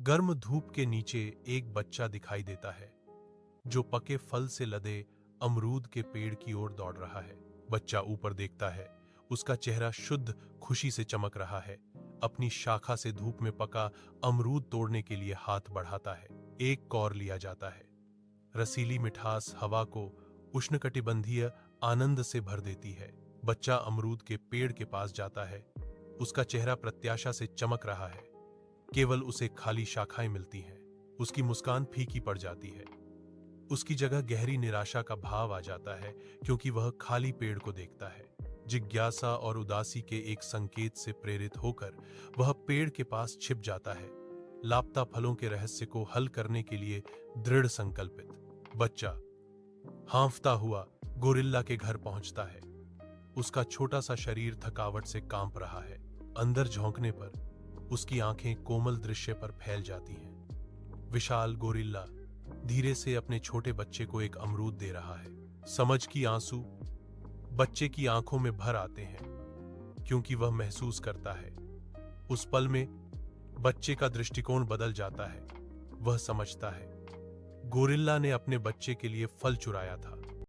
गर्म धूप के नीचे एक बच्चा दिखाई देता है जो पके फल से लदे अमरूद के पेड़ की ओर दौड़ रहा है। बच्चा ऊपर देखता है, उसका चेहरा शुद्ध खुशी से चमक रहा है। अपनी शाखा से धूप में पका अमरूद तोड़ने के लिए हाथ बढ़ाता है। एक कौर लिया जाता है। रसीली मिठास हवा को उष्णकटिबंधीय आनंद से भर देती है। बच्चा अमरूद के पेड़ के पास जाता है। उसका चेहरा प्रत्याशा से चमक रहा है। केवल उसे खाली शाखाएं मिलती हैं। उसकी मुस्कान फीकी पड़ जाती है। उसकी जगह गहरी निराशा का भाव आ जाता है, क्योंकि वह खाली पेड़ को देखता है। जिज्ञासा और उदासी के एक संकेत से प्रेरित होकर वह पेड़ के पास छिप जाता है, लापता फलों के रहस्य को हल करने के लिए दृढ़ संकल्पित। बच्चा हांफता हुआ गोरिल्ला के घर पहुंचता है। उसका छोटा सा शरीर थकावट से कांप रहा है। अंदर झोंकने पर उसकी आंखें कोमल दृश्य पर फैल जाती हैं। विशाल गोरिल्ला धीरे से अपने छोटे बच्चे को एक अमरूद दे रहा है। समझ की आंसू बच्चे की आंखों में भर आते हैं, क्योंकि वह महसूस करता है उस पल में बच्चे का दृष्टिकोण बदल जाता है। वह समझता है गोरिल्ला ने अपने बच्चे के लिए फल चुराया था,